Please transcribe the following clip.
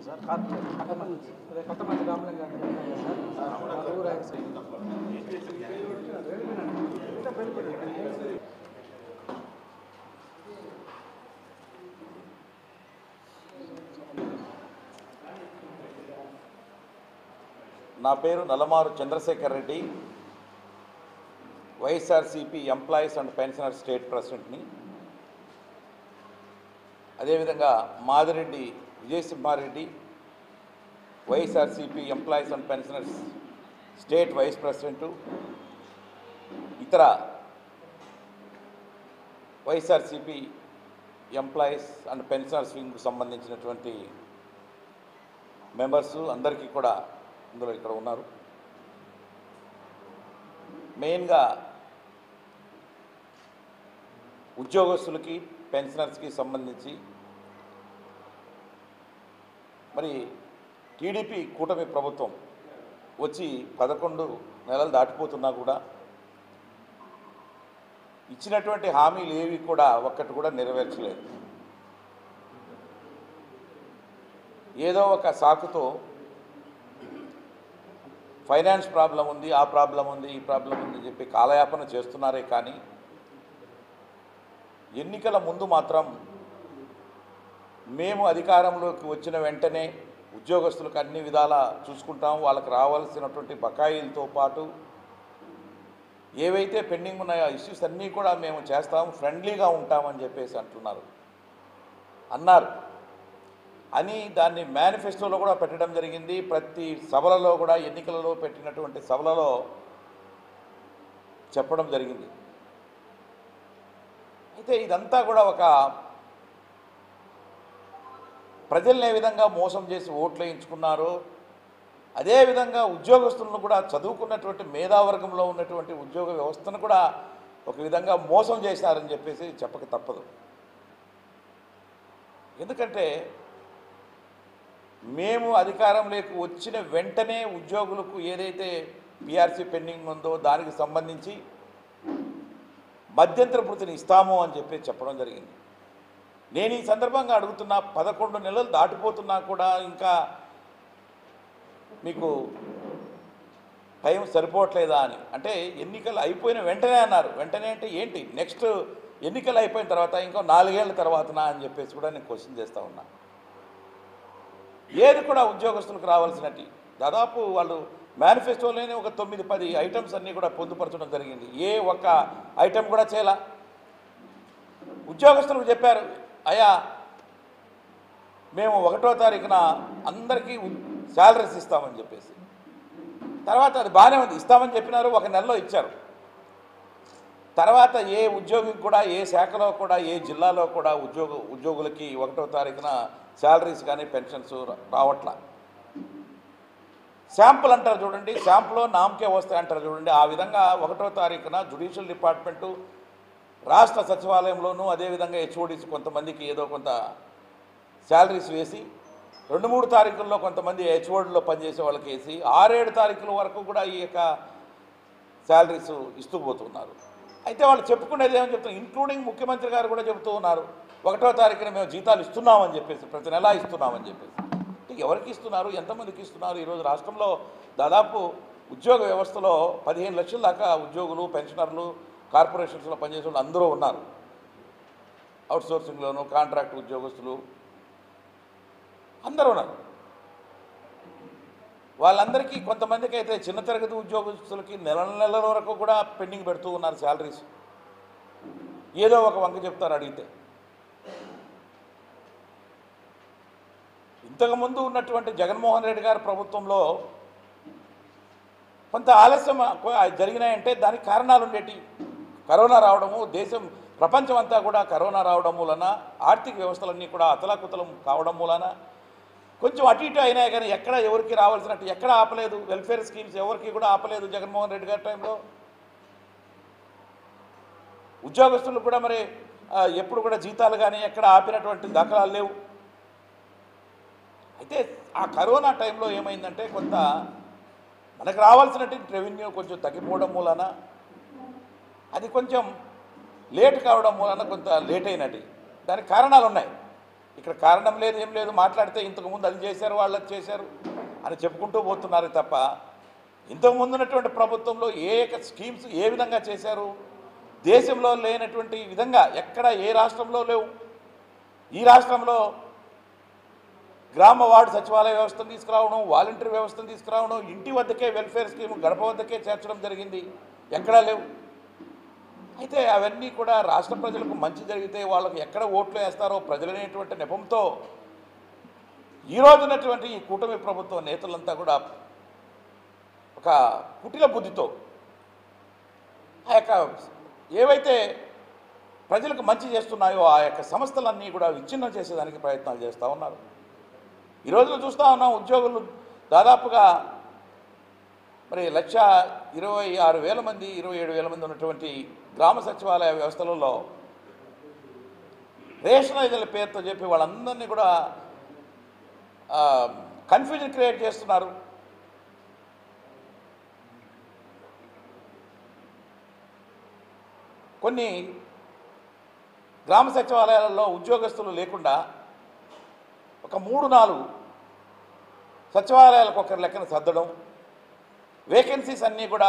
Sir కొత్తమంది Ramalinga నా పేరు Nallamaru Chandrasekhar Reddy, YSRCP employees and pensioners state ప్రెసిడెంట్ని. అదేవిధంగా Madireddy Vijayasimhareddy, YSRCP employees and pensioners state vice president. ఇతర వైఎస్ఆర్సీపీ ఎంప్లాయీస్ అండ్ పెన్షనర్స్ వింగ్కు సంబంధించినటువంటి మెంబర్సు అందరికీ కూడా ఇందులో ఇక్కడ ఉన్నారు. మెయిన్గా ఉద్యోగస్తులకి పెన్షనర్స్కి సంబంధించి మరి టీడీపీ కూటమి ప్రభుత్వం వచ్చి 11 నెలలు దాటిపోతున్నా కూడా ఇచ్చినటువంటి హామీలు ఏవి కూడా ఒక్కటి కూడా నెరవేర్చలేదు. ఏదో ఒక సాకుతో ఫైనాన్స్ ప్రాబ్లం ఉంది, ఆ ప్రాబ్లం ఉంది, ఈ ప్రాబ్లం ఉంది అని చెప్పి కాలయాపన చేస్తున్నారే కానీ ఎన్నికల ముందు మాత్రం మేము అధికారంలోకి వచ్చిన వెంటనే ఉద్యోగస్తులకు అన్ని విధాలా చూసుకుంటాం, వాళ్ళకి రావాల్సినటువంటి బకాయిలతో పాటు ఏవైతే పెండింగ్ ఉన్నాయో ఇష్యూస్ అన్నీ కూడా మేము చేస్తాం, ఫ్రెండ్లీగా ఉంటామని చెప్పేసి అన్నారు అని దాన్ని మేనిఫెస్టోలో కూడా పెట్టడం జరిగింది. ప్రతి సభలలో కూడా ఎన్నికలలో పెట్టినటువంటి సభలలో చెప్పడం జరిగింది. అయితే ఇదంతా కూడా ఒక ప్రజల్ని ఏ విధంగా మోసం చేసి ఓట్లు వేయించుకున్నారో అదేవిధంగా ఉద్యోగస్తులను కూడా చదువుకున్నటువంటి మేధావర్గంలో ఉన్నటువంటి ఉద్యోగ వ్యవస్థను కూడా ఒక విధంగా మోసం చేశారని చెప్పేసి చెప్పక తప్పదు. ఎందుకంటే మేము అధికారంలోకి వచ్చిన వెంటనే ఉద్యోగులకు ఏదైతే పిఆర్సీ పెండింగ్ ఉందో దానికి సంబంధించి మధ్యంతర భృతిని ఇస్తాము అని చెప్పి చెప్పడం జరిగింది. నేను ఈ సందర్భంగా అడుగుతున్నా, 11 నెలలు దాటిపోతున్నా కూడా ఇంకా మీకు టైం సరిపోవట్లేదా అని. అంటే ఎన్నికలు అయిపోయిన వెంటనే అన్నారు. వెంటనే అంటే ఏంటి, నెక్స్ట్ ఎన్నికలు అయిపోయిన తర్వాత ఇంకో 4 ఏళ్ల తర్వాతనా అని చెప్పేసి కూడా నేను క్వశ్చన్ చేస్తూ ఉన్నా. ఏది కూడా ఉద్యోగస్తులకు రావాల్సినట్టు దాదాపు వాళ్ళు మేనిఫెస్టోలోనే ఒక 9-10 ఐటమ్స్ అన్నీ కూడా పొందుపరచడం జరిగింది. ఏ ఒక్క ఐటమ్ కూడా చేయాల. ఉద్యోగస్తులకు చెప్పారు, అయ్యా మేము 1వ తారీఖున అందరికీ శాలరీస్ ఇస్తామని చెప్పేసి. తర్వాత అది బాగానే ఉంది, ఇస్తామని చెప్పినారు, 1 నెలలో ఇచ్చారు. తర్వాత ఏ ఉద్యోగికి కూడా ఏ శాఖలో కూడా ఏ జిల్లాలో కూడా ఉద్యోగులకి 1వ తారీఖున శాలరీస్ కానీ పెన్షన్స్ రావట్లా. శాంపుల్ అంటారు చూడండి, శాంపుల్లో నామకే వస్తాయి అంటారు చూడండి. ఆ విధంగా 1వ తారీఖున జ్యుడిషియల్ డిపార్ట్మెంటు రాష్ట్ర సచివాలయంలోనూ అదేవిధంగా హెచ్ఓడిసి కొంతమందికి ఏదో కొంత శాలరీస్ వేసి 2-3 తారీఖుల్లో కొంతమంది హెచ్ఓడిలో పనిచేసే వాళ్ళకి వేసి 6-7 తారీఖుల వరకు కూడా ఈ యొక్క శాలరీస్ ఇస్తూ పోతున్నారు. అయితే వాళ్ళు చెప్పుకునేది ఏమని చెప్తున్నారు, ఇంక్లూడింగ్ ముఖ్యమంత్రి గారు కూడా చెబుతూ ఉన్నారు, 1వ తారీఖున మేము జీతాలు ఇస్తున్నామని చెప్పేసి, ప్రతి నెలా ఇస్తున్నామని చెప్పేసి. ఎవరికి ఇస్తున్నారు, ఎంతమందికి ఇస్తున్నారు? ఈరోజు రాష్ట్రంలో దాదాపు ఉద్యోగ వ్యవస్థలో 15 లక్షల దాకా ఉద్యోగులు, పెన్షనర్లు, కార్పొరేషన్స్లో పనిచేసే వాళ్ళు అందరూ ఉన్నారు. అవుట్సోర్సింగ్లోను కాంట్రాక్ట్ ఉద్యోగస్తులు అందరూ ఉన్నారు. వాళ్ళందరికీ కొంతమందికి అయితే చిన్న తరగతి ఉద్యోగస్తులకి నెల వరకు కూడా పెండింగ్ పెడుతూ ఉన్నారు శాలరీస్. ఏదో ఒక వంక చెప్తారు అడిగితే. ఇంతకుముందు ఉన్నటువంటి జగన్మోహన్ రెడ్డి గారి ప్రభుత్వంలో కొంత ఆలస్యం జరిగినాయంటే దానికి కారణాలు ఉండేటి. కరోనా రావడము, ప్రపంచం అంతా కూడా కరోనా రావడం మూలన ఆర్థిక వ్యవస్థలన్నీ కూడా అతలాకుతలం కావడం మూలన కొంచెం అటు ఇటు అయినాయి. కానీ ఎక్కడ ఎవరికి రావాల్సినట్టు ఎక్కడ ఆపలేదు. వెల్ఫేర్ స్కీమ్స్ ఎవరికి కూడా ఆపలేదు జగన్మోహన్ రెడ్డి గారి టైంలో. ఉద్యోగస్తులు కూడా మరి ఎప్పుడు కూడా జీతాలు కానీ ఎక్కడ ఆపినటువంటి దాఖలాలు లేవు. అయితే ఆ కరోనా టైంలో ఏమైందంటే కొంత మనకు రావాల్సినటువంటి రెవెన్యూ కొంచెం తగ్గిపోవడం మూలన అది కొంచెం లేట్ కావడం మూలన కొంత లేట్ అయినట్టు దానికి కారణాలు ఉన్నాయి. ఇక్కడ కారణం లేదు, ఏం లేదు, మాట్లాడితే ఇంతకుముందు అది చేశారు, వాళ్ళు అది చేశారు అని చెప్పుకుంటూ పోతున్నారు తప్ప ఇంతకుముందు ఉన్నటువంటి ప్రభుత్వంలో ఏ స్కీమ్స్ ఏ విధంగా చేశారు, దేశంలో లేనటువంటి విధంగా ఎక్కడ ఏ రాష్ట్రంలో లేవు. ఈ రాష్ట్రంలో గ్రామ వార్డు సచివాలయ వ్యవస్థను తీసుకురావడం, వాలంటీర్ వ్యవస్థను తీసుకురావడం, ఇంటి వద్దకే వెల్ఫేర్ స్కీమ్ గడప వద్దకే చేర్చడం జరిగింది, ఎక్కడా లేవు. అయితే అవన్నీ కూడా రాష్ట్ర ప్రజలకు మంచి జరిగితే వాళ్ళకు ఎక్కడ ఓట్లు వేస్తారో ప్రజలనేటువంటి నెపంతో ఈరోజు ఉన్నటువంటి ఈ కూటమి ప్రభుత్వ నేతలంతా కూడా ఒక కుటిల బుద్ధితో ఆ యొక్క ఏవైతే ప్రజలకు మంచి చేస్తున్నాయో ఆ యొక్క సంస్థలన్నీ కూడా విచ్ఛిన్నం చేసేదానికి ప్రయత్నాలు చేస్తూ ఉన్నారు. ఈ రోజున చూస్తూ ఉన్నాం, ఉద్యోగులు దాదాపుగా మరి 1,26,000 మంది 27,000 మంది ఉన్నటువంటి గ్రామ సచివాలయ వ్యవస్థలలో రేషనైజర్ల పేరుతో చెప్పి వాళ్ళందరినీ కూడా కన్ఫ్యూజన్ క్రియేట్ చేస్తున్నారు. కొన్ని గ్రామ సచివాలయాలలో ఉద్యోగస్తులు లేకుండా ఒక 3-4 సచివాలయాలకు ఒకరి లెక్కన సర్దడం, వేకెన్సీస్ అన్నీ కూడా